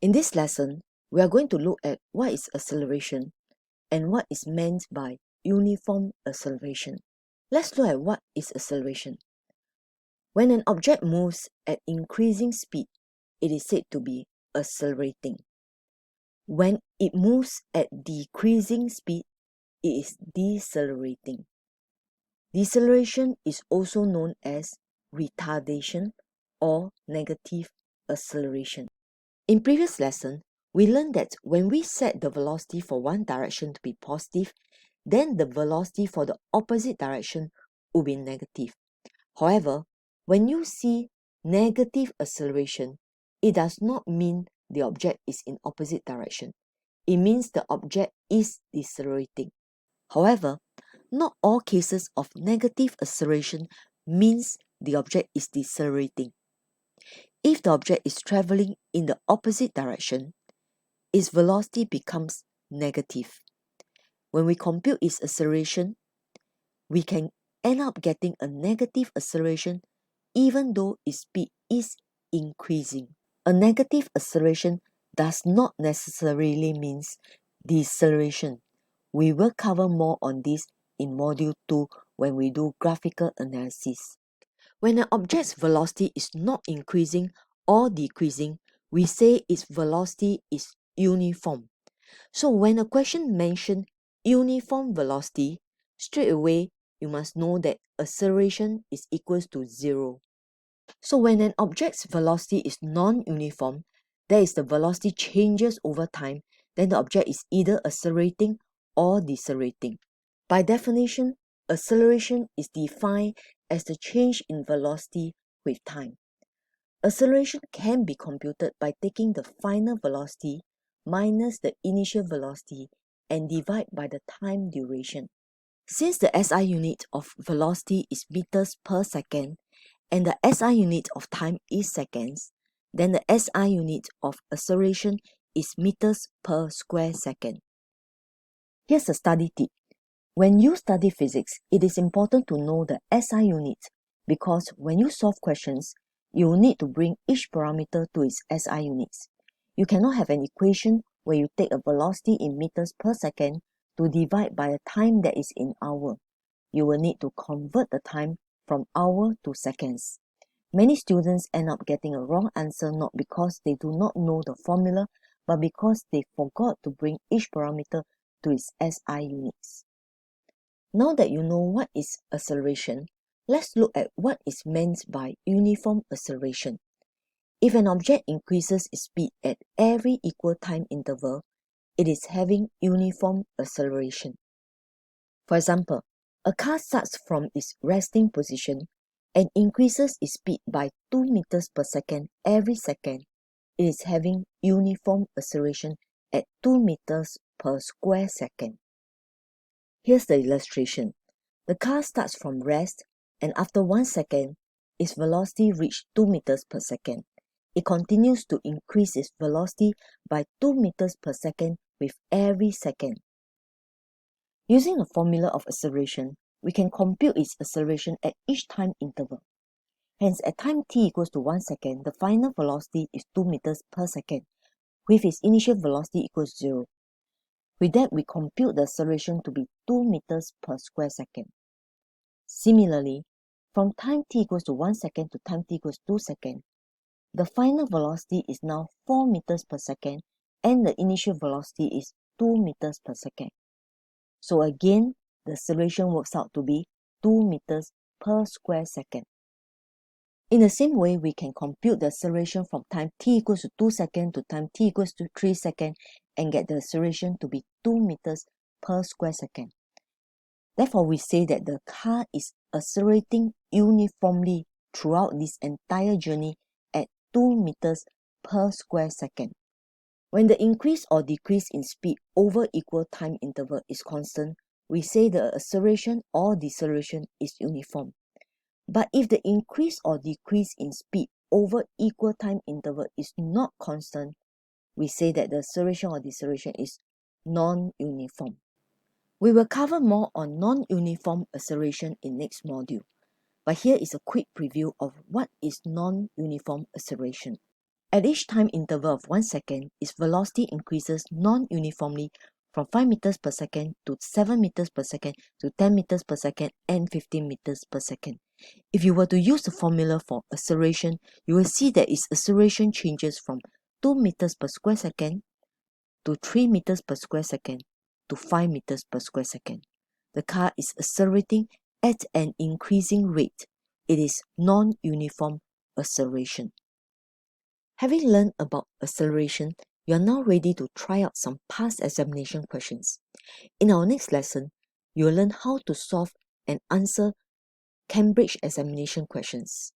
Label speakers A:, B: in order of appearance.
A: In this lesson, we are going to look at what is acceleration and what is meant by uniform acceleration. Let's look at what is acceleration. When an object moves at increasing speed, it is said to be accelerating. When it moves at decreasing speed, it is decelerating. Deceleration is also known as retardation or negative acceleration. In previous lesson, we learned that when we set the velocity for one direction to be positive, then the velocity for the opposite direction will be negative. However, when you see negative acceleration, it does not mean the object is in opposite direction. It means the object is decelerating. However, not all cases of negative acceleration means the object is decelerating. If the object is traveling in the opposite direction, its velocity becomes negative. When we compute its acceleration, we can end up getting a negative acceleration even though its speed is increasing. A negative acceleration does not necessarily mean deceleration. We will cover more on this in Module 2 when we do graphical analysis. When an object's velocity is not increasing or decreasing, we say its velocity is uniform. So when a question mentions uniform velocity, straight away you must know that acceleration is equals to 0. So when an object's velocity is non-uniform, that is, the velocity changes over time, then the object is either accelerating or decelerating. By definition, acceleration is defined as the change in velocity with time. Acceleration can be computed by taking the final velocity minus the initial velocity and divide by the time duration. Since the SI unit of velocity is meters per second and the SI unit of time is seconds, then the SI unit of acceleration is meters per square second. Here's a study tip. When you study physics, it is important to know the SI unit because when you solve questions, you will need to bring each parameter to its SI units. You cannot have an equation where you take a velocity in meters per second to divide by a time that is in hour. You will need to convert the time from hour to seconds. Many students end up getting a wrong answer not because they do not know the formula, but because they forgot to bring each parameter to its SI units. Now that you know what is acceleration, let's look at what is meant by uniform acceleration. If an object increases its speed at every equal time interval, it is having uniform acceleration. For example, a car starts from its resting position and increases its speed by 2 meters per second every second. It is having uniform acceleration at 2 meters per square second. Here's the illustration. The car starts from rest and after 1 second, its velocity reached 2 meters per second. It continues to increase its velocity by 2 meters per second with every second. Using a formula of acceleration, we can compute its acceleration at each time interval. Hence, at time t equals to 1 second, the final velocity is 2 meters per second, with its initial velocity equals 0. With that, we compute the acceleration to be 2 meters per square second. Similarly, from time t equals to 1 second to time t equals 2 seconds, the final velocity is now 4 meters per second and the initial velocity is 2 meters per second. So again, the acceleration works out to be 2 meters per square second. In the same way, we can compute the acceleration from time t equals to 2 seconds to time t equals to 3 seconds and get the acceleration to be 2 meters per square second. Therefore, we say that the car is accelerating uniformly throughout this entire journey at 2 meters per square second. When the increase or decrease in speed over equal time interval is constant, we say the acceleration or deceleration is uniform. But if the increase or decrease in speed over equal time interval is not constant, we say that the acceleration or deceleration is non-uniform. We will cover more on non-uniform acceleration in next module, but here is a quick preview of what is non-uniform acceleration. At each time interval of 1 second, its velocity increases non-uniformly from 5 meters per second to 7 meters per second to 10 meters per second and 15 meters per second. If you were to use the formula for acceleration, you will see that its acceleration changes from 2 meters per square second to 3 meters per square second to 5 meters per square second. The car is accelerating at an increasing rate. It is non-uniform acceleration. Having learned about acceleration, you are now ready to try out some past examination questions. In our next lesson, you will learn how to solve and answer Cambridge examination questions.